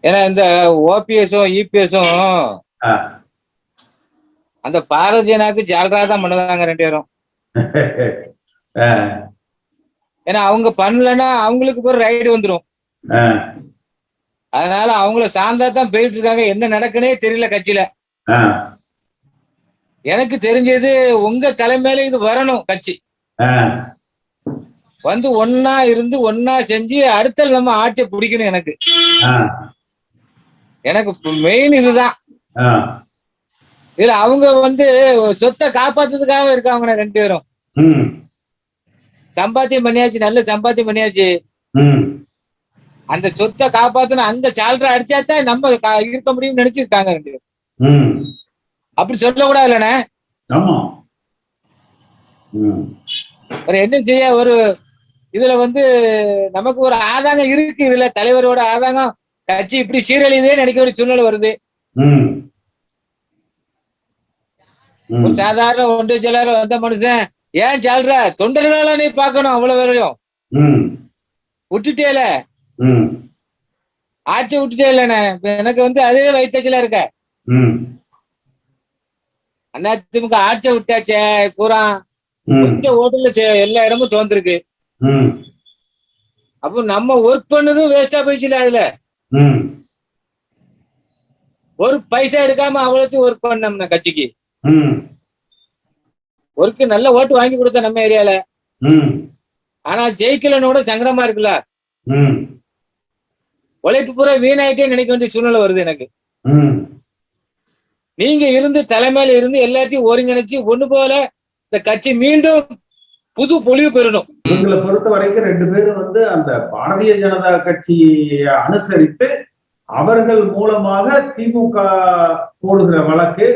ஏன்னா இந்த ஓபிஎஸும் இபிஎஸும் அந்த பாரதியனாக்கு ஜால்ரா தான் பண்ணுதாங்க 2 பேரும். ஏன்னா அவங்க பண்ணலன்னா அவங்களுக்கு ஒரு ரைடு வந்துடும். அதனால அவங்கள சார்ந்தா தான் போயிட்டு இருக்காங்க. என்ன நடக்குன்னே தெரியல கட்சியில. எனக்கு தெரிஞ்சது உங்க தலைமையில இது வரணும். கட்சி வந்து ஒன்னா இருந்து ஒன்னா செஞ்சு அடுத்த நம்ம ஆட்சியை பிடிக்கணும். எனக்கு மெயின் இதுதான். இதுல அவங்க வந்து சொத்தை காப்பாத்துறதுக்காக இருக்காங்க 2 பேரும். சம்பாத்தியம் பண்ணியாச்சு, நல்ல சம்பாத்தியம் பண்ணியாச்சு. அந்த சொத்தை காப்பாத்தணும், அங்க சால்ரா அடிச்சாதான் நம்ம இருக்க முடியும்னு நினைச்சிருக்காங்க 2 பேரும். அப்படி சொல்லக்கூடாது இல்லண்ணே. என்ன செய்ய, ஒரு இதுல வந்து நமக்கு ஒரு ஆதாங்கம் இருக்கு. இதுல தலைவரோட ஆதாங்கம் கட்சி இப்படி சீரழிதே நினைக்க ஒரு சூழ்நிலை வருது. ஒரு சாதாரண ஒன்றிய செயலாளர் வந்த மனுஷன் ஏன் சால்ற தொண்டர்களால நீ பாக்கணும். அவ்வளவு வரையும் விட்டுட்டேல, ஆட்சி விட்டுட்டே இல்லண்ணே. எனக்கு வந்து அதே வைத்தச்சலா இருக்க. அதிமுக ஆட்சியை விட்டாச்சே, பூரா கொஞ்சம் ஓட்டுல எல்லா இடமும் தோன்றிருக்கு. அப்போ நம்ம ஒர்க் பண்ணது வேஸ்டா போயிடுச்சுல. அதுல ஒரு பைசா எடுக்காம அவ்வளோத்தையும் ஒர்க் பண்ணோம்னா கட்சிக்கு ஒர்க்கு நல்ல ஓட்டு வாங்கி கொடுத்த நம்ம ஏரியால. ஆனா ஜெயிக்கலனோட சங்கடமா இருக்குல்ல. உழைப்பு பூரா வீணாயிட்டே நினைக்க வேண்டிய சூழ்நிலை வருது எனக்கு. நீங்க இருந்து தலைமையில இருந்து எல்லாத்தையும் ஒருங்கிணைச்சு ஒண்ணு போல இந்த கட்சி மீண்டும் புது பொலிவு பெறணும். இவங்களை பொறுத்த வரைக்கும் 2 பேரும் வந்து அந்த பாரதிய ஜனதா கட்சியை அனுசரித்து அவர்கள் மூலமாக திமுக போடுகிற வழக்கு,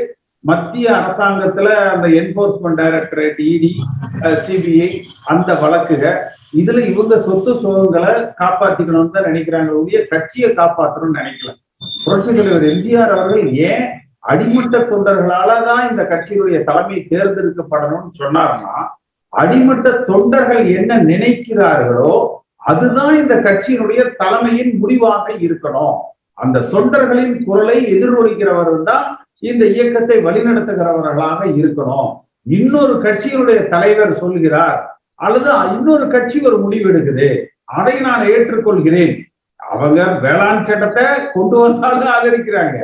மத்திய அரசாங்கத்துல அந்த என்போர்ஸ்மெண்ட் டைரக்டரேட், இடி, சிபிஐ அந்த வழக்குகள், இதுல இவங்க சொத்து சுகங்களை காப்பாற்றிக்கணும்னு தான் நினைக்கிறாங்க. ஒழிய கட்சியை காப்பாற்றணும்னு நினைக்கல. புரட்சி தலைவர் எம்ஜிஆர் அவர்கள் ஏன் அடிமட்ட தொண்டர்களாலதான் இந்த கட்சியினுடைய தலைமை தேர்ந்தெடுக்கப்படணும்னு சொன்னார்னா, அடிமட்ட தொண்டர்கள் என்ன நினைக்கிறார்களோ அதுதான் இந்த கட்சியினுடைய தலைமையின் முடிவாக இருக்கணும். அந்த தொண்டர்களின் குரலை எதிரொலிக்கிறவர்கள் தான் இந்த இயக்கத்தை வழிநடத்துகிறவர்களாக இருக்கணும். இன்னொரு கட்சியினுடைய தலைவர் சொல்கிறார் அல்லது இன்னொரு கட்சி ஒரு முடிவு எடுக்குது, அதை நான் ஏற்றுக்கொள்கிறேன். அவங்க வேளாண் சட்டத்தை கொண்டு வந்தாலும் ஆதரிக்கிறாங்க,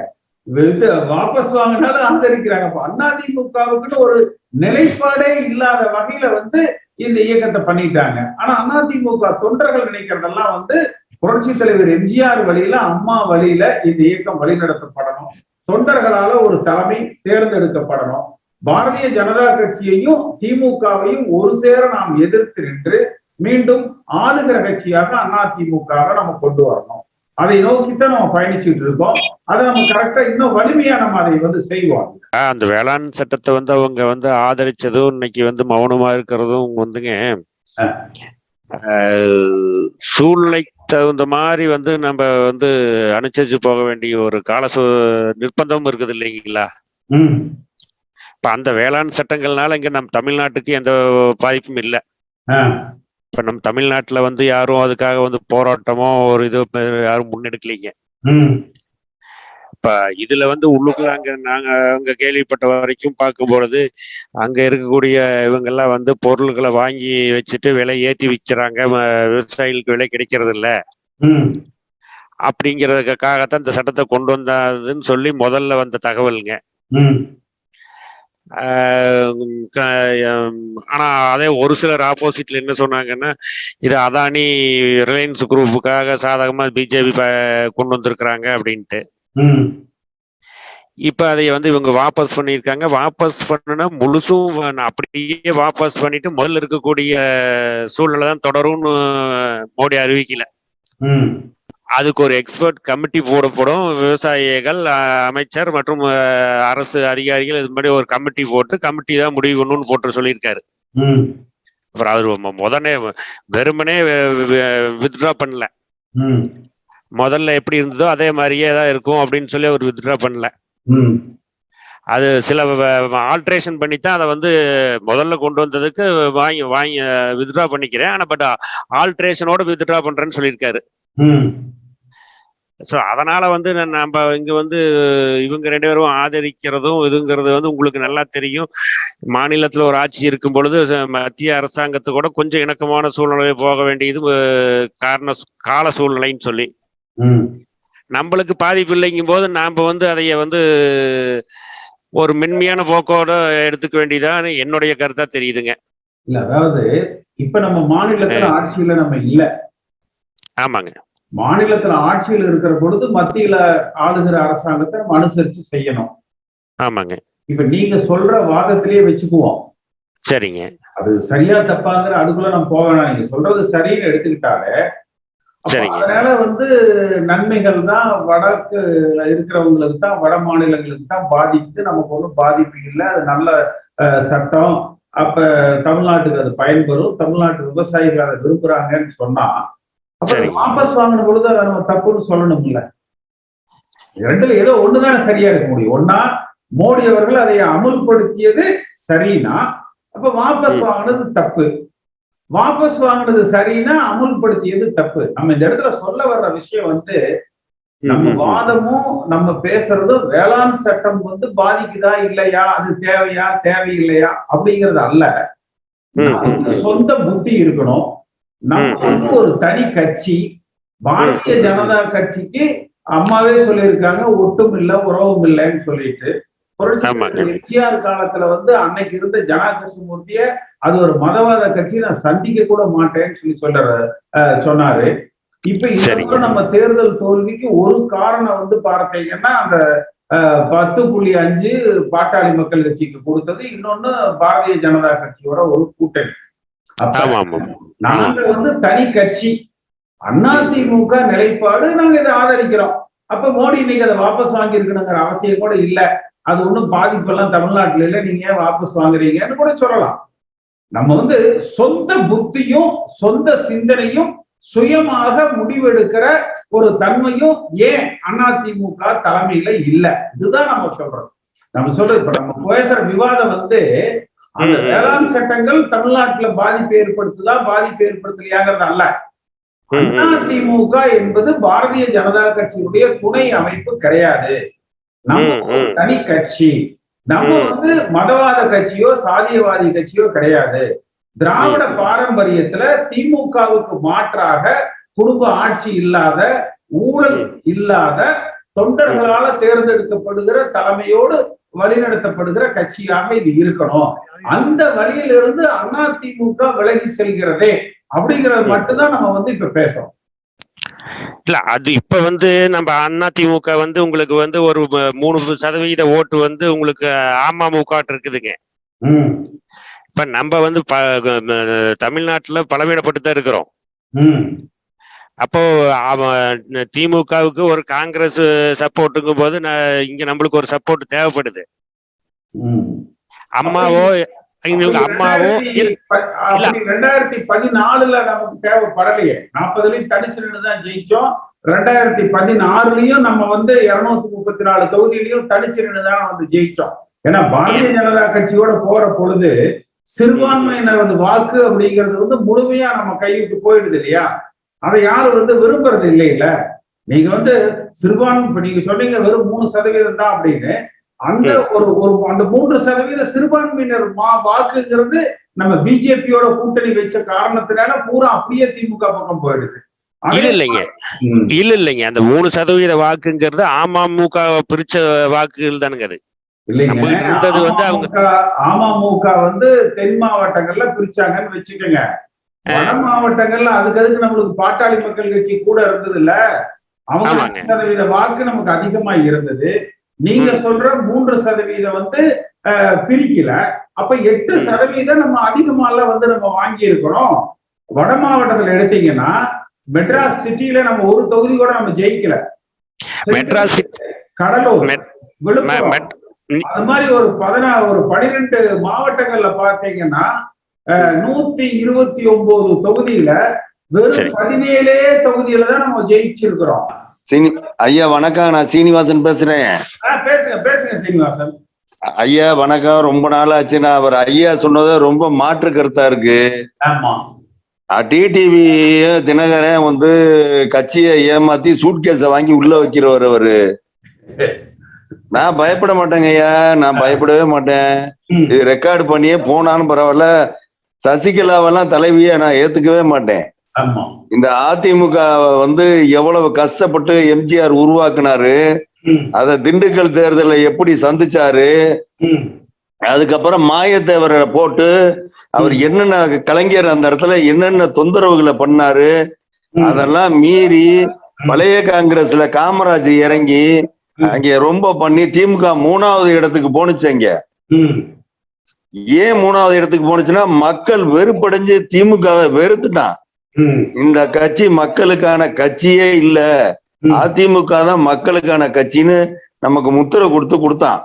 வாபஸ் வாங்கினாலும் ஆதரிக்கிறாங்க. அதிமுகவுக்குன்னு ஒரு நிலைப்பாடே இல்லாத வகையில வந்து இந்த இயக்கத்தை பண்ணிட்டாங்க. ஆனா அதிமுக தொண்டர்கள் நினைக்கிறதெல்லாம் வந்து புரட்சி தலைவர் எம்ஜிஆர் வழியில, அம்மா வழியில இந்த இயக்கம் வழிநடத்தப்படணும், தொண்டர்களால ஒரு தலைமை தேர்ந்தெடுக்கப்படணும். பாரதிய ஜனதா கட்சியையும் திமுகவையும் ஒரு சேர நாம் எதிர்த்து நின்று மீண்டும் ஆளுகிற கட்சியாக அதிமுகவை நம்ம கொண்டு வரணும். அதை நோக்கித்தான் நம்ம பயணிச்சுட்டு இருக்கோம். அதை நம்ம கரெக்டா இன்னும் வலிமையா நம்ம அதை வந்து செய்வோம். அந்த வேளாண் சட்டத்தை வந்து அவங்க வந்து ஆதரிச்சதும் இன்னைக்கு வந்து மௌனமா இருக்கிறதும் வந்துங்க சூழ்நிலைக்கு தகுந்த மாதிரி வந்து நம்ம வந்து அனுசரிச்சு போக வேண்டிய ஒரு நிர்பந்தமும் இருக்குது இல்லைங்களா? இப்ப அந்த வேளாண் சட்டங்கள்னால இங்க நம்ம தமிழ்நாட்டுக்கு எந்த பாதிப்பும் இல்லை. இப்ப நம்ம தமிழ்நாட்டுல வந்து யாரும் அதுக்காக வந்து போராட்டமோ ஒரு இது யாரும் முன்னெடுக்கலைங்க. இப்ப இதுல வந்து உள்ளுக்குள்ள அங்க கேள்விப்பட்ட வரைக்கும் பார்க்கும்பொழுது அங்க இருக்கக்கூடிய இவங்கெல்லாம் வந்து பொருள்களை வாங்கி வச்சுட்டு விலை ஏற்றி விற்கிறாங்க, விவசாயிகளுக்கு விலை கிடைக்கிறது இல்ல அப்படிங்கிறதுக்காகத்தான் இந்த சட்டத்தை கொண்டு வந்ததுன்னு சொல்லி முதல்ல வந்த தகவலுங்க. ஆனா அதே ஒரு சிலர் ஆப்போசிட்ல என்ன சொன்னாங்கன்னா, இது அதானி ரிலையன்ஸ் குரூப்புக்காக சாதகமா பிஜேபி கொண்டு வந்திருக்கிறாங்க அப்படின்ட்டு. இப்ப அதை வந்து இவங்க வாபஸ் பண்ணியிருக்காங்க. வாபஸ் பண்ணுனா முழுசும் அப்படியே வாபஸ் பண்ணிட்டு முதல்ல இருக்கக்கூடிய சூழ்நிலை தான் தொடரும்னு மோடி அறிவிக்கல. அதுக்கு ஒரு எக்ஸ்பர்ட் கமிட்டி போடப்படும். விவசாயிகள், அமைச்சர் மற்றும் அரசு அதிகாரிகள் இது மாதிரி ஒரு கமிட்டி போட்டு கமிட்டி தான் முடிவு பண்ணணும்னு போட்டு சொல்லியிருக்காரு. அப்புறம் அவரு வெறுமனே வித்ட்ரா பண்ணல. முதல்ல எப்படி இருந்ததோ அதே மாதிரியே தான் இருக்கும் அப்படின்னு சொல்லி அவர் வித்ட்ரா பண்ணல. அது சில ஆல்ட்ரேஷன் பண்ணித்தான் அதை வந்து முதல்ல கொண்டு வந்ததுக்கு வாங்கி வித்ட்ரா பண்ணிக்கிறேன், ஆனா பட் ஆல்ட்ரேஷனோட வித்ட்ரா பண்றேன்னு சொல்லியிருக்காரு. ஸோ அதனால வந்து நம்ம இங்க வந்து இவங்க 2 பேரும் ஆதரிக்கிறதும் இதுங்கிறது வந்து உங்களுக்கு நல்லா தெரியும். மாநிலத்தில் ஒரு ஆட்சி இருக்கும் பொழுது மத்திய அரசாங்கத்து கூட கொஞ்சம் இணக்கமான சூழ்நிலை போக வேண்டியது கால சூழ்நிலைன்னு சொல்லி நம்மளுக்கு பாதிப்பு இல்லைங்கும் போது நாம வந்து அதைய வந்து ஒரு மென்மையான போக்கோட எடுத்துக்க வேண்டியதான் என்னுடைய கருத்தா தெரியுதுங்க. இல்ல, அதாவது இப்ப நம்ம மாநிலத்துல ஆட்சியில நம்ம இல்ல. ஆமாங்க. மாநிலத்துல ஆட்சியில் இருக்கிற பொழுது மத்தியில ஆளுகிற அரசாங்கத்தை நம்ம அனுசரிச்சு செய்யணும். ஆமாங்க. இப்ப நீங்க சொல்ற வாதத்திலேயே வச்சுக்குவோம். சரிங்க. அது சரியா தப்பாங்கிற அதுக்குள்ள நம்ம போக வேணாம். நீங்க சொல்றது சரின்னு எடுத்துக்கிட்டாலே அதனால வந்து நன்மைகள் தான் வடக்கு இருக்கிறவங்களுக்கு தான், வட மாநிலங்களுக்கு தான் பாதிப்பு. நமக்கு ஒன்றும் பாதிப்பு இல்லை. அது நல்ல சட்டம். அப்ப தமிழ்நாட்டுக்கு அது பயன்பெறும். தமிழ்நாட்டு விவசாயிகள் அதை விரும்புறாங்கன்னு சொன்னா அப்ப வாபஸ் வாங்கின பொழுது அதை நம்ம தப்புன்னு சொல்லணும்ல. ரெண்டுல ஏதோ ஒண்ணுதானே சரியா இருக்க முடியும். ஒன்னா மோடி அவர்கள் அதை அமுல்படுத்தியது சரின்னா அப்ப வாபஸ் வாங்கினது தப்பு. வாபஸ் வாங்கினது சரின்னா அமுல்படுத்தியது தப்பு. நம்ம இந்த இடத்துல சொல்ல வர்ற விஷயம் வந்து நம்ம வாதமும் நம்ம பேசுறதும் வேளாண் சட்டம் வந்து பாதிக்குதா இல்லையா, அது தேவையா தேவையில்லையா அப்படிங்கிறது அல்ல. சொந்த புத்தி இருக்கணும். நம்ம வந்து ஒரு தனி கட்சி, பாரதிய ஜனதா கட்சிக்கு அம்மாவே சொல்லியிருக்காங்க ஒட்டும் இல்லை உறவும் இல்லைன்னு சொல்லிட்டு. எம்ஜிஆர் காலத்துல வந்து அன்னைக்கு இருந்த ஜனா கிருஷ்ணமூர்த்திய அது ஒரு மதவாத கட்சி, நான் சந்திக்க கூட மாட்டேன்னு சொல்லி சொன்னாரு. இப்ப இப்ப நம்ம தேர்தல் தோல்விக்கு ஒரு காரணம் வந்து பார்த்தீங்கன்னா அந்த 10.5 பாட்டாளி மக்கள் கட்சிக்கு கொடுத்தது, இன்னொன்னு பாரதிய ஜனதா கட்சியோட ஒரு கூட்டணி. நாங்க வந்து தனி கட்சி, அதிமுக நிலைப்பாடு நாங்க இதை ஆதரிக்கிறோம். அப்ப மோடி இன்னைக்கு அதை வாபஸ் வாங்கி இருக்கணுங்கிற அவசியம் கூட இல்ல. அது ஒன்றும் பாதிப்பெல்லாம் தமிழ்நாட்டில் இல்லை, நீங்க ஏன் வாபஸ் வாங்குறீங்கன்னு கூட சொல்லலாம். நம்ம வந்து சொந்த புத்தியும் சொந்த சிந்தனையும் சுயமாக முடிவெடுக்கிற ஒரு தன்மையும் ஏன் அதிமுக தலைமையில இல்ல, இதுதான் நம்ம சொல்றோம். நம்ம சொல்றது இப்ப நம்ம பேசுற விவாதம் வந்து அந்த வேளாண் சட்டங்கள் தமிழ்நாட்டுல பாதிப்பு ஏற்படுத்தலையாங்கிறது அல்ல. அதிமுக என்பது பாரதிய ஜனதா கட்சியுடைய துணை அமைப்பு கிடையாது. நம்ம ஒரு தனி கட்சி. நம்ம வந்து மதவாத கட்சியோ சாதியவாதி கட்சியோ கிடையாது. திராவிட பாரம்பரியத்துல திமுகவுக்கு மாற்றாக குடும்ப ஆட்சி இல்லாத, ஊழல் இல்லாத, தொண்டர்களால தேர்ந்தெடுக்கப்படுகிற தலைமையோடு வழிநடத்தப்படுகிற கட்சியாக இது இருக்கணும். அந்த வழியிலிருந்து அதிமுக விலகி செல்கிறதே அப்படிங்கிறது மட்டும்தான் நம்ம வந்து இப்ப பேசுறோம். இல்ல, அது இப்ப வந்து நம்ம அதிமுக வந்து உங்களுக்கு வந்து ஒரு 3% ஓட்டு வந்து உங்களுக்கு அமமுக இருக்குதுங்க. இப்ப நம்ம வந்து தமிழ்நாட்டுல பலவீனப்பட்டு தான் இருக்கிறோம். அப்போ திமுகவுக்கு ஒரு காங்கிரஸ் சப்போர்ட்டுங்கும் போது இங்க நம்மளுக்கு ஒரு சப்போர்ட் தேவைப்படுது. அம்மாவோ 2014 நமக்கு தேவைப்படலையே. 40லயும் தனிச்சு நின்றுதான் ஜெயிச்சோம். 2016லயும் நம்ம வந்து 234 தொகுதியிலையும் தனிச்சு நின்றுதான் வந்து ஜெயிச்சோம். ஏன்னா பாரதிய ஜனதா கட்சியோட போற பொழுது சிறுபான்மையினர் வாக்கு அப்படிங்கிறது வந்து முழுமையா நம்ம கைவிட்டு போயிடுது இல்லையா. அதை யாரும் வந்து விரும்புறது இல்லையில. நீங்க வந்து சிறுபான்மை நீங்க சொன்னீங்க வெறும் 3% தான் அப்படின்னு. அந்த அந்த 3% சிறுபான்மையினர் வாக்குங்கிறது நம்ம பிஜேபியோட கூட்டணி வச்ச காரணத்தினால பூரா அப்படியே திமுக பக்கம் போயிடுது. இல்லைங்க, அந்த 3% வாக்குங்கிறது அமமுக பிரிச்ச வாக்குகள் தானுங்க. அது இல்லைங்க, அமமுக வந்து தென் மாவட்டங்கள்ல பிரிச்சாங்கன்னு வச்சுக்கோங்க. வட மாவட்டங்கள்ல அதுக்கு நம்மளுக்கு பாட்டாளி மக்கள் கட்சி கூட இருந்தது இல்ல. அவங்க 5% வாக்கு நமக்கு அதிகமா இருந்தது. நீங்க சொல்ற 3% வந்து பிரிக்கல. அப்ப 8% நம்ம அதிகமால வந்து நம்ம வாங்கி இருக்கிறோம். வட மாவட்டத்துல எடுத்தீங்கன்னா மெட்ராஸ் சிட்டியில நம்ம ஒரு தொகுதி கூட நம்ம ஜெயிக்கல. கடலூர், விழுப்புரம், அது மாதிரி ஒரு 12 மாவட்டங்கள்ல பாத்தீங்கன்னா 129 தொகுதியில வெறும் 17 தொகுதியில தான் நம்ம ஜெயிச்சிருக்கிறோம். ஐயா வணக்கம், நான் சீனிவாசன் பேசுறேன். பேசுங்க சீனிவாசன் ஐயா. வணக்கம், ரொம்ப நாள் ஆச்சு. நான் அவர் ஐயா சொன்னது ரொம்ப மாற்று கருத்தா இருக்கு. ஆமா, டிடிவி தினகரன் வந்து கட்சியை ஏமாத்தி சூட்கேஸ வாங்கி உள்ள வைக்கிறவர் அவரு. நான் பயப்பட மாட்டேங்க ஐயா, நான் பயப்படவே மாட்டேன். இது ரெக்கார்டு பண்ணியே போனாலும் பரவாயில்ல. சசிகலாவெல்லாம் தலைவியை நான் ஏத்துக்கவே மாட்டேன். இந்த அதிமுக வந்து எவ்வளவு கஷ்டப்பட்டு எம்ஜிஆர் உருவாக்குனாரு, அத திண்டுக்கல் தேர்தலை எப்படி சந்திச்சாரு, அதுக்கப்புறம் மாயத்தேவரை போட்டு அவர் என்னென்ன கலைஞர் அந்த இடத்துல என்னென்ன தொந்தரவுகளை பண்ணாரு, அதெல்லாம் மீறி பழைய காங்கிரஸ்ல காமராஜ் இறங்கி அங்க ரொம்ப பண்ணி திமுக 3வது இடத்துக்கு போனுச்சு. அங்க ஏன் 3வது இடத்துக்கு போனுச்சுன்னா மக்கள் வெறுப்படைஞ்சு திமுகவை வெறுத்துட்டான். இந்த கட்சி மக்களுக்கான கட்சியே இல்ல, அதிமுக தான் மக்களுக்கான கட்சின்னு நமக்கு முத்திரை கொடுத்தான்.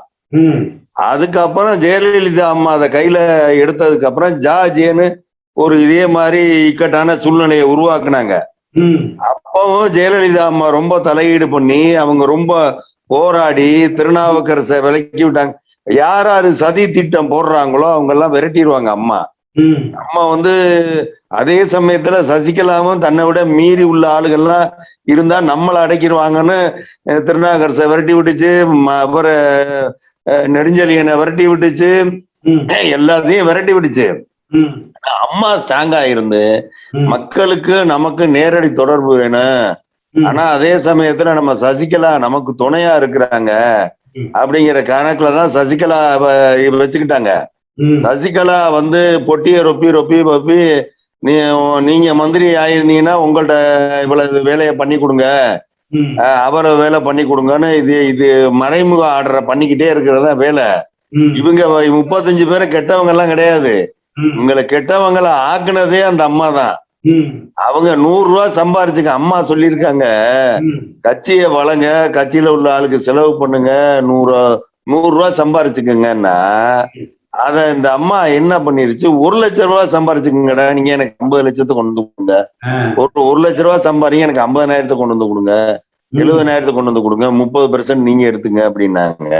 அதுக்கப்புறம் ஜெயலலிதா அம்மா அதை கையில எடுத்ததுக்கு அப்புறம் ஜாஜேன்னு ஒரு இதே மாதிரி இக்கட்டான சூழ்நிலையை உருவாக்குனாங்க. அப்பவும் ஜெயலலிதா அம்மா ரொம்ப தலையீடு பண்ணி அவங்க ரொம்ப போராடி திருநாவுக்கரசை விலக்கி விட்டாங்க. யாரு சதி திட்டம் போடுறாங்களோ அவங்க எல்லாம் விரட்டிடுவாங்க அம்மா. அம்மா வந்து அதே சமயத்துல சசிகலாவும் தன்னை விட மீறி உள்ள ஆளுகள்லாம் இருந்தா நம்மளை அடைக்கிடுவாங்கன்னு திருநாவுக்கரசை விரட்டி விட்டுச்சு, அப்புறம் நெடுஞ்செழியனை விரட்டி விட்டுச்சு, எல்லாத்தையும் விரட்டி விட்டுச்சு. அம்மா ஸ்ட்ராங்கா இருந்து மக்களுக்கு நமக்கு நேரடி தொடர்பு வேணும், ஆனா அதே சமயத்துல நம்ம சசிகலா நமக்கு துணையா இருக்கிறாங்க அப்படிங்கிற கணக்குலதான் சசிகலா வச்சுக்கிட்டாங்க. சசிகலா வந்து பொட்டிய ரொப்பி நீங்க மந்திரி ஆயிருந்தீங்கன்னா உங்கள்ட்ட இவ்வளவு வேலையை பண்ணி கொடுங்க, அவரை வேலை பண்ணி கொடுங்கன்னு இது மறைமுக ஆர்டரை பண்ணிக்கிட்டே இருக்கிறதா வேலை. இவங்க 35 பேரை கெட்டவங்க எல்லாம் கிடையாது, உங்களை கெட்டவங்களை ஆக்குனதே அந்த அம்மா தான். அவங்க 100 ரூபாய் சம்பாரிச்சுக்க அம்மா சொல்லியிருக்காங்க, கட்சியை வளங்க, கட்சியில உள்ள ஆளுக்கு செலவு பண்ணுங்க, 100 ரூபாய் சம்பாரிச்சுக்கங்கன்னா அத இந்த அம்மா என்ன பண்ணிருச்சு, 1 லட்சம் ரூபாய் சம்பாரிச்சுக்கங்கடா, நீங்க எனக்கு 50 லட்சத்தை கொண்டு வந்து கொடுங்க, 1 லட்சம் ரூபாய் சம்பாதிங்க, எனக்கு 50,000 கொண்டு வந்து கொடுங்க, 70,000 கொண்டு வந்து கொடுங்க, 30% நீங்க எடுத்துங்க அப்படின்னாங்க.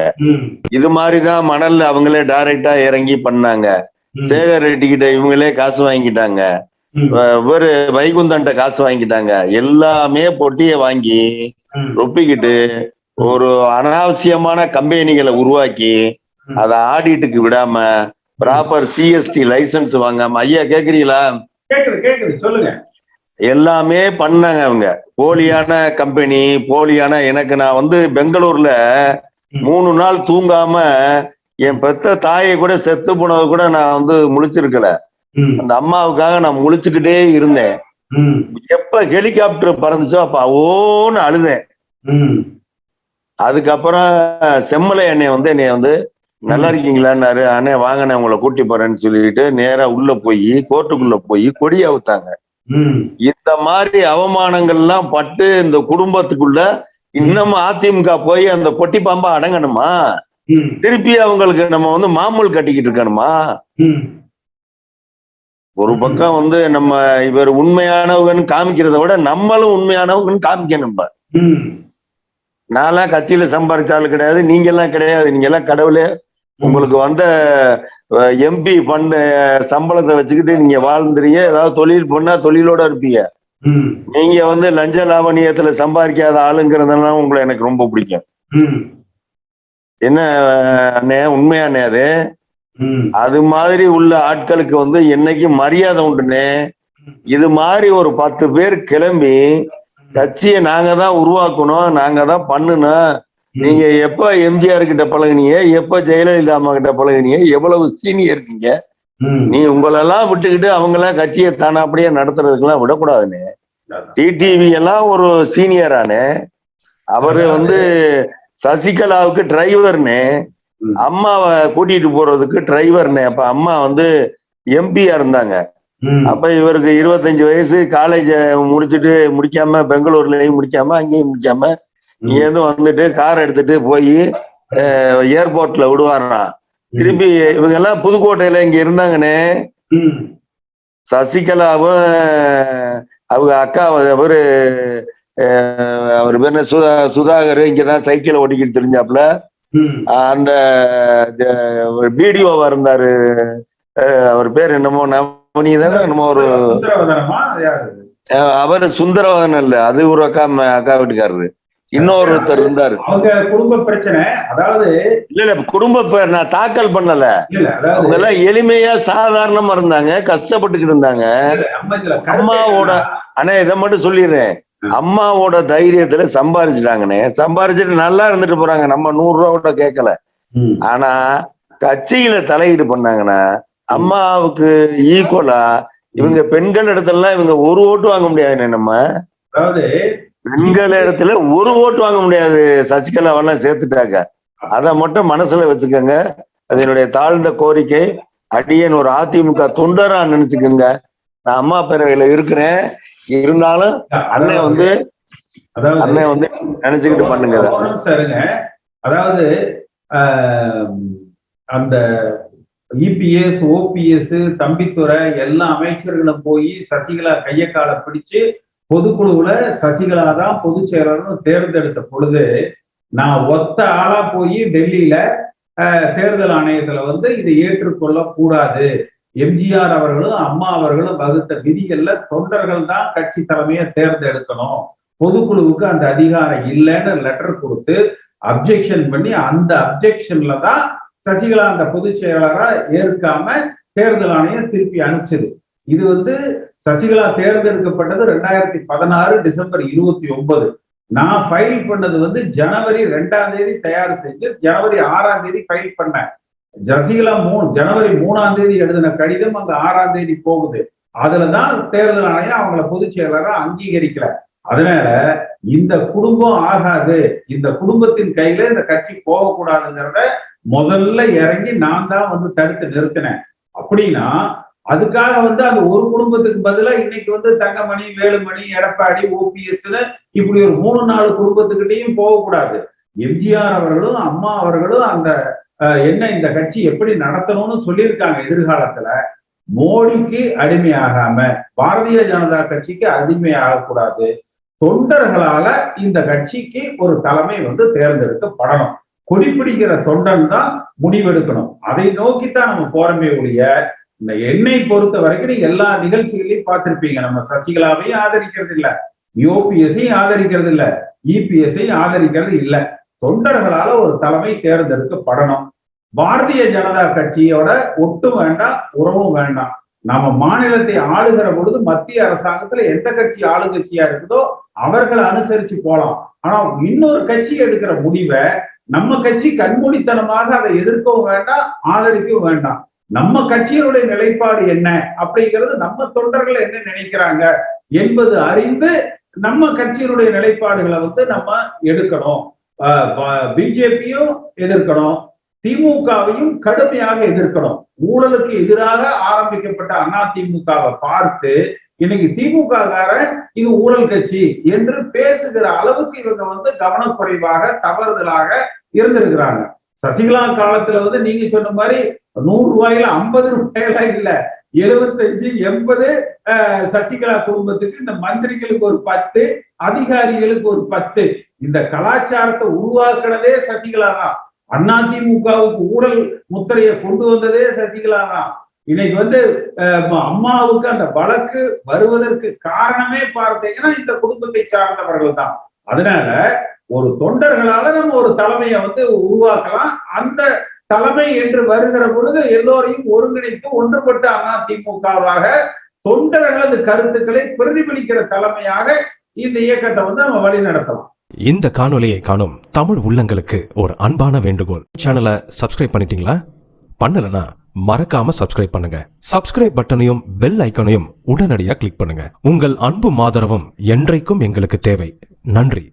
இது மாதிரிதான் மணல்ல அவங்களே டைரக்டா இறங்கி பண்ணாங்க. சேகர் ரெட்டி கிட்ட இவங்களே காசு வாங்கிட்டாங்க, ஒரு வைகுந்தன்ட்ட காசு வாங்கிட்டாங்க. எல்லாமே பொட்டியை வாங்கி ரொப்பிக்கிட்டு ஒரு அனாவசியமான கம்பெனிகளை உருவாக்கி அத ஆடிட்டுக்கு விடாம ப்ராப்பர் சிஎஸ்டி லைசன்ஸ் வாங்காம, ஐயா கேக்குறீங்களா? சொல்லுங்க. எல்லாமே பண்ணாங்க அவங்க. போலியான கம்பெனி, போலியான எனக்கு நான் வந்து பெங்களூர்ல 3 நாள் தூங்காம என் பெத்த தாயை கூட செத்து போனது கூட நான் வந்து முழிச்சிருக்கல. அந்த அம்மாவுக்காக நான் முழிச்சுக்கிட்டே இருந்தேன். எப்ப ஹெலிகாப்டர் பறந்துச்சோ அப்ப ஓன்னு அழுதேன். அதுக்கப்புறம் செம்மலை என்னைய வந்து நல்லா இருக்கீங்களான்னாரு. அண்ணே வாங்கண்ணே உங்களை கூட்டி போறேன்னு சொல்லிட்டு நேரா உள்ள போய் கோர்ட்டுக்குள்ள போய் கொடிய அவுத்தாங்க. இந்த மாதிரி அவமானங்கள்லாம் பட்டு இந்த குடும்பத்துக்குள்ள இன்னமும் அதிமுக போய் அந்த பொட்டி பாம்பா அடங்கணுமா? திருப்பி அவங்களுக்கு நம்ம வந்து மாமூல் கட்டிக்கிட்டு இருக்கணுமா? ஒரு பக்கம் வந்து நம்ம இவர் உண்மையானவங்கன்னு காமிக்கிறத விட நம்மளும் உண்மையானவங்கன்னு காமிக்கணும். நான்லாம் கட்சியில சம்பாதிச்சாலும் கிடையாது, நீங்க எல்லாம் கிடையாது. நீங்க எல்லாம் கடவுளே உங்களுக்கு வந்த எம்பி ஃபண்ட் சம்பளத்தை வச்சுக்கிட்டு நீங்க வாழ்ந்துறீங்க. ஏதாவது தொழில் பண்ணா தொழிலோட இருப்பீங்க. நீங்க வந்து லஞ்ச லாவணியத்துல சம்பாதிக்காத ஆளுங்கிறதெல்லாம் உங்களை எனக்கு ரொம்ப பிடிக்கும். என்ன அண்ணே, உண்மையானே அது அது மாதிரி உள்ள ஆட்களுக்கு வந்து என்னைக்கு மரியாதை உண்டுனே. இது மாதிரி ஒரு 10 பேர் கிளம்பி கட்சியை நாங்க தான் உருவாக்கணும், நாங்க தான் பண்ணணும். நீங்க எப்ப எம்ஜிஆர் கிட்ட பழகினீங்க, எப்ப ஜெயலலிதா அம்மா கிட்ட பழகினீங்க, எவ்வளவு சீனியர் நீங்க. நீ உங்களெல்லாம் விட்டுக்கிட்டு அவங்கெல்லாம் கட்சியை தானே அப்படியே நடத்துறதுக்கெல்லாம் விடக்கூடாதுன்னு. டிடிவி எல்லாம் ஒரு சீனியரானே, அவரு வந்து சசிகலாவுக்கு டிரைவர்னு, அம்மாவை கூட்டிட்டு போறதுக்கு டிரைவர்னு. அப்ப அம்மா வந்து எம்பியா இருந்தாங்க. அப்ப இவருக்கு 25 வயசு, காலேஜ முடிக்காம பெங்களூர்லயும் முடிக்காம அங்கேயும் முடிக்காம இங்கேருந்து வந்துட்டு கார் எடுத்துட்டு போய் ஏர்போர்ட்ல விடுவாராம். திருப்பி இவங்க எல்லாம் புதுக்கோட்டையில இங்க இருந்தாங்கன்னு. சசிகலாவும் அவங்க அக்கா அவர் பேர் என்ன சுதாகர் இங்கதான் சைக்கிள் ஓட்டிக்கிட்டு தெரிஞ்சாப்புல. அந்த வீடியோவா இருந்தாரு, அவர் பேர் என்னமோ அவனி தானே நம்ம ஒரு அவரு சுந்தரவதன் இல்ல, அது ஒரு அக்கா வீட்டுக்காரரு. இன்னொருத்தர் இருந்தாரு. அவங்க குடும்ப பிரச்சனை, அதாவது இல்ல குடும்ப நான் தாக்கல் பண்ணல. அவங்க எல்லாம் எளிமையா சாதாரணமா இருந்தாங்க, கஷ்டப்பட்டுக்கிட்டு இருந்தாங்க. அம்மாவோட ஆனா இதை மட்டும் சொல்லிடுறேன், அம்மாவோட தைரியத்துல சம்பாரிச்சுட்டாங்கன்னு, சம்பாரிச்சுட்டு நல்லா இருந்துட்டு போறாங்க. நம்ம 100 ரூபா கூட கேட்கல. ஆனா கட்சியில தலையீடு பண்ணாங்கன்னா அம்மாவுக்கு ஈக்குவலா இவங்க பெண்கள் இடத்துல இவங்க ஒரு ஓட்டு வாங்க முடியாது. நம்ம அதாவது பெண்கள் இடத்துல ஒரு ஓட்டு வாங்க முடியாது. சசிகலாவெல்லாம் சேர்த்துட்டாங்க. அதை மட்டும் மனசுல வச்சுக்கோங்க. அது என்னுடைய தாழ்ந்த கோரிக்கை. அடியேன் ஒரு அதிமுக தொண்டரா நினைச்சுக்கோங்க. நான் அம்மா பேரவையில இருக்கிறேன், இருந்தாலும் அண்ணன் வந்து நினைச்சுக்கிட்டு பண்ணுங்க. அதாவது அந்த இபிஎஸ், ஓபிஎஸ், தம்பித்துறை எல்லா அமைச்சர்களும் போய் சசிகலா கைய காலை பிடிச்சு பொதுக்குழுவுல சசிகலா தான் பொதுச் செயலாளர்னு தேர்ந்தெடுத்த பொழுது, நான் ஒத்த ஆளா போய் டெல்லியில தேர்தல் ஆணையத்துல வந்து இதை ஏற்றுக்கொள்ள கூடாது, எம்ஜிஆர் அவர்களும் அம்மா அவர்களும் வகுத்த விதிகள்ல தொண்டர்கள் தான் கட்சி தலைமையை தேர்ந்தெடுக்கணும், பொதுக்குழுவுக்கு அந்த அதிகாரம் இல்லைன்னு லெட்டர் கொடுத்து அப்ஜெக்ஷன் பண்ணி, அந்த அப்ஜெக்ஷன்ல தான் சசிகலா அந்த பொதுச் செயலாளரா ஏற்காம தேர்தல் ஆணையம் திருப்பி அனுப்பிச்சது. இது வந்து சசிகலா தேர்ந்தெடுக்கப்பட்டது 2016 டிசம்பர் 29. நான் ஃபைல் பண்ணது வந்து ஜனவரி 2ஆம் தேதி தயார் செஞ்சு ஜனவரி 6ஆம் தேதி ஃபைல் பண்ணேன். சசிகலா ஜனவரி 3ஆம் தேதி எழுதின கடிதம் அங்க 6ஆம் தேதி போகுது. அதுலதான் தேர்தல் ஆணையம் அவங்கள பொதுச் செயலாளரா அங்கீகரிக்கல. அதனால இந்த குடும்பம் ஆகாது, இந்த குடும்பத்தின் கையில இந்த கட்சி போகக்கூடாதுங்கிறத முதல்ல இறங்கி நான் தான் வந்து தடுத்து நிறுத்தினேன். அப்படின்னா அதுக்காக வந்து அந்த ஒரு குடும்பத்துக்கு பதிலா இன்னைக்கு வந்து தங்கமணி, வேலுமணி, எடப்பாடி, ஓபிஎஸ்ல இப்படி ஒரு 3-4 குடும்பத்துக்கிட்டையும் போகக்கூடாது. எம்ஜிஆர் அவர்களும் அம்மா அவர்களும் அந்த என்ன இந்த கட்சி எப்படி நடத்தணும்னு சொல்லியிருக்காங்க. எதிர்காலத்துல மோடிக்கு அடிமையாகாம பாரதிய ஜனதா கட்சிக்கு அடிமையாகக்கூடாது. தொண்டர்களால இந்த கட்சிக்கு ஒரு தலைமை வந்து தேர்ந்தெடுக்கப்படணும். கொடிப்பிடிக்கிற தொண்டன் தான் முடிவெடுக்கணும். அதை நோக்கித்தான் நம்ம போறமே ஒழிய, இந்த என்னை பொறுத்த வரைக்கும் நீங்க எல்லா நிகழ்ச்சிகளையும் பார்த்திருப்பீங்க, நம்ம சசிகலாவையும் ஆதரிக்கிறது இல்ல, யூபிஎஸ்ஸையும் ஆதரிக்கிறது இல்ல, இபிஎஸ்ஸையும் ஆதரிக்கிறது இல்ல. தொண்டர்களால ஒரு தலைமை தேர்ந்தெடுக்கப்படணும். பாரதிய ஜனதா கட்சியோட ஒட்டும் வேண்டாம், உறவும் வேண்டாம். நாம மாநிலத்தை ஆளுகிற பொழுது மத்திய அரசாங்கத்துல எந்த கட்சி ஆளுங்கட்சியா இருக்குதோ அவர்களை அனுசரிச்சு போலாம். ஆனா இன்னொரு கட்சி எடுக்கிற முடிவை நம்ம கட்சி கண்மூடித்தனமாக அதை எதிர்க்கவும் வேண்டாம், ஆதரிக்கவும் வேண்டாம். நம்ம கட்சியினுடைய நிலைப்பாடு என்ன அப்படிங்கிறது, நம்ம தொண்டர்கள் என்ன நினைக்கிறாங்க என்பது அறிந்து நம்ம கட்சியினுடைய நிலைப்பாடுகளை வந்து நம்ம எடுக்கணும். பிஜேபியும் எதிர்க்கணும், திமுகவையும் கடுமையாக எதிர்க்கணும். ஊழலுக்கு எதிராக ஆரம்பிக்கப்பட்ட அதிமுகவை பார்த்து இன்னைக்கு திமுக இது ஊழல் கட்சி என்று பேசுகிற அளவுக்கு இவங்க வந்து கவனக்குறைவாக தவறுதலாக இருந்திருக்கிறாங்க. சசிகலா காலத்துல வந்து நீங்க சொன்ன மாதிரி 100 ரூபாயில 50 ரூபாயில இல்ல, 75, 80 சசிகலா குடும்பத்துக்கு, இந்த மந்திரிகளுக்கு ஒரு 10, அதிகாரிகளுக்கு ஒரு 10. இந்த கலாச்சாரத்தை உருவாக்குனதே சசிகலா தான். அதிமுகவுக்கு ஊழல் முத்திரையை கொண்டு வந்ததே சசிகலா தான். இன்னைக்கு வந்து அம்மாவுக்கு அந்த வழக்கு வருவதற்கு காரணமே பார்த்தீங்கன்னா இந்த குடும்பத்தை சார்ந்தவர்கள் தான். அதனால ஒரு தொண்டர்களால நம்ம ஒரு தலைமையை வந்து உருவாக்கலாம். அந்த தலைமை என்று வருகிற பொழுது எல்லோரையும் ஒருங்கிணைத்து ஒன்றுபட்ட அதிமுகவாக தொண்டர்களது கருத்துக்களை பிரதிபலிக்கிற தலைமையாக இந்த இயக்கத்தை வந்து நம்ம வழி நடத்தலாம். இந்த காணொலியை காணும் தமிழ் உள்ளங்களுக்கு ஒரு அன்பான வேண்டுகோள். சேனலை சப்ஸ்கிரைப் பண்ணிட்டீங்களா? பண்ணலனா மறக்காம சப்ஸ்கிரைப் பண்ணுங்க. சப்ஸ்கிரைப் பட்டனையும் பெல் ஐக்கனையும் உடனடியாக கிளிக் பண்ணுங்க. உங்கள் அன்பும் ஆதரவும் என்றைக்கும் எங்களுக்கு தேவை. நன்றி.